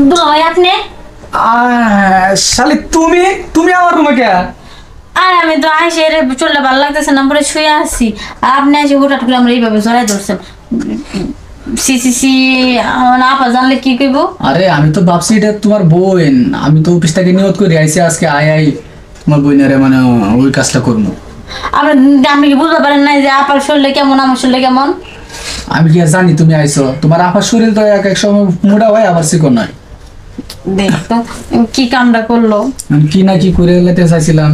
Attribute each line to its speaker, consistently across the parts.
Speaker 1: দুলাভাই আপনি
Speaker 2: শালি তুমি তুমি আমার রুমে কে?
Speaker 1: আর আমি তো আইসে চললে ভালো লাগতেছে না, পরে শুয়ে আসছি। আর আপনি এসে হঠাৎ করে আমরা এইভাবে জড়াই ধরছেন। সি সি সি, আমার আপা জানলে কি কইব?
Speaker 2: আরে আমি তো ভাবছি এটা তোমার বোন, আমি তো অফিস থেকে নিয়ত করে আইছি আজকে আই তোমার বোনের মানে ওই কাজটা করবো।
Speaker 1: আপনি কি বুঝতে পারেন না যে আপার শরীরে কেমন আমার শরীরে কেমন?
Speaker 2: আমি কি আর জানি তুমি আইছো? তোমার আপার শরীর তো এক এক সময় মোটা হয় আবার চিকন হয়।
Speaker 1: দেখ তো কি কামটা করলো।
Speaker 2: আমি কি না কি করে লেতে চাইছিলাম,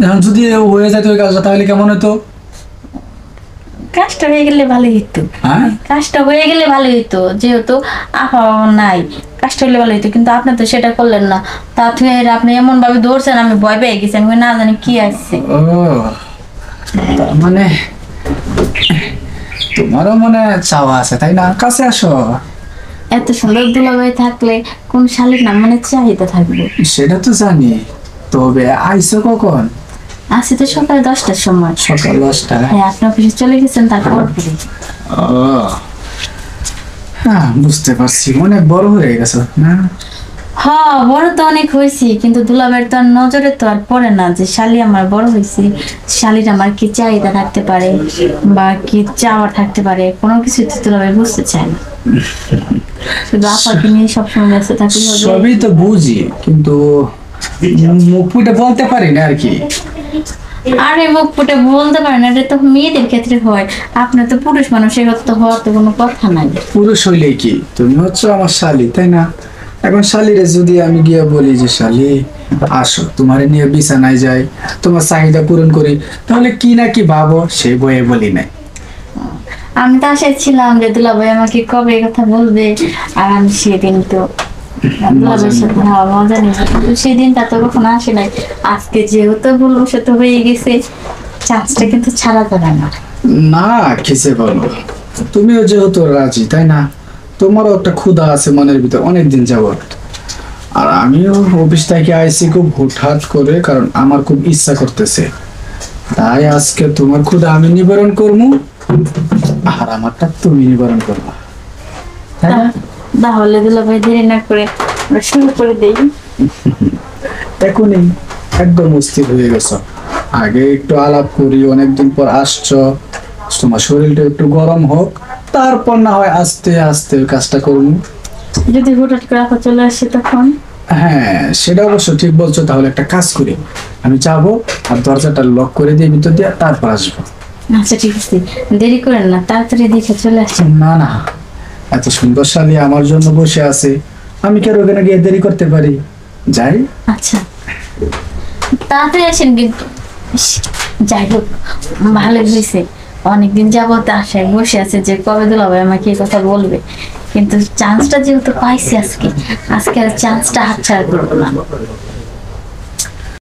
Speaker 2: এখন যদি হয়ে যেত ওই কাজটা তাহলে কেমন হতো?
Speaker 1: কাজটা হয়ে গেলে ভালো হইতো।
Speaker 2: হ্যাঁ
Speaker 1: কাজটা হয়ে গেলে ভালো হইতো, যেহেতু আপা নাই, কাজটা হলে ভালো হইতো। কিন্তু আপনি তো সেটা করলেন না। তা আপনি এমন ভাবে দৌড়ছেন, আমি ভয় পেয়ে গেছি। আমি না জানি কি আসছে।
Speaker 2: ও তার মানে তোমারও মনে চাওয়া আছে তাই না? কাছে আসো।
Speaker 1: এত সুন্দর দুলাভাই থাকলে কোন শালিক না মানে চাহিদা থাকবে।
Speaker 2: সেটা তো জানি, তবে আইসো কখন?
Speaker 1: আসি তো সকাল 10টার সময়।
Speaker 2: সকাল 10টা?
Speaker 1: হ্যাঁ, আপনি অফিসে চলে গেছেন তারপর।
Speaker 2: ও হ্যাঁ, বুঝতে পারছি, অনেক বড় হয়ে গেছো না?
Speaker 1: হ্যাঁ, বড় তো অনেক হয়েছি, কিন্তু দুলাভাইয়ের তো আর নজরে তো আর পড়ে না যে শালি আমার বড় হয়েছে। শালির আমার কি চাহিদা থাকতে পারে বা কি চাওয়া থাকতে পারে, কোনো কিছু তো দুলাভাই বুঝতে চায় না। শুধু আপাকে নিয়ে সবসময় ব্যস্ত থাকি।
Speaker 2: সবই তো বুঝি, কিন্তু মুখ ফুটে বলতে পারি না আর কি।
Speaker 1: আরে মুখ ফুটে বলতে পারে না, এটা তো মেয়েদের ক্ষেত্রে হয়। আপনার তো পুরুষ মানুষ, এবার তো হওয়ার তো কোনো কথা নাই।
Speaker 2: পুরুষ হইলে কি, তুমি হচ্ছে আমার শালি তাই না? এখন শালিরে যদি আমি গিয়ে বলি যে শালি আসো তোমারে নিয়ে বিছানায় যাই, তোমার চাহিদা পূরণ করি, তাহলে কি না কি ভাবো সেই বয়ে বলি নাই।
Speaker 1: আমি তো আশায় ছিলাম যে দুলাভাই আমাকে কবে এই কথা বলবে, আর আমি সেদিন তো দুলাভাইয়ের সাথে মজা নিয়েছি, কিন্তু সেদিনটা তো কখনো আসে নাই। আজকে যেহেতু বলবো সে তো হয়ে গেছে, চান্সটা কিন্তু ছাড়া যাবে না।
Speaker 2: না কিসে বলো, তুমিও যেহেতু রাজি তাই না, তোমারও একটা ক্ষুধা আছে মনের ভিতর অনেকদিন যাবত। আর আমিও অফিস থেকে আইসি খুব হুটহাট করে, কারণ আমার খুব ইচ্ছা করতেছে, তাই আজকে তোমার ক্ষুধা আমি নিবারণ করবো, আর আমারটা তুমি নিবারণ করবা, তাই না?
Speaker 1: তাহলে দুলাভাই দেরি না করে আমরা শুরু করে দেই।
Speaker 2: এখনই একদম অস্থির হয়ে গেছো, আগে একটু আলাপ করি, অনেকদিন পর আসছো, তোমার শরীরটা একটু গরম হোক, তারপর না হয় আস্তে আস্তে কাজটা করবো।
Speaker 1: যদি হঠাৎ করে আপা চলে আসে তখন?
Speaker 2: হ্যাঁ সেটা অবশ্য ঠিক বলছো, তাহলে একটা কাজ করি, আমি যাবো আর দরজাটা লক করে দিয়ে ভিতর দিয়ে তারপর আসবো।
Speaker 1: আচ্ছা ঠিক আছে, দেরি করেন না, তাড়াতাড়ি দেখে চলে আসেন।
Speaker 2: না না, এত সুন্দর শালী আমার জন্য বসে আছে, আমি কি আর ওখানে গিয়ে দেরি করতে পারি? যাই।
Speaker 1: আচ্ছা তাড়াতাড়ি আসেন কিন্তু। ইস, যাই হোক ভালো হয়েছে, অনেকদিন যাবত আশায় বসে আছে যে কবে দুলাভাই আমাকে এই কথা বলবে। কিন্তু চান্সটা যেহেতু পাইছি আজকে, আজকে আর চান্সটা হাতছাড়া করবো না।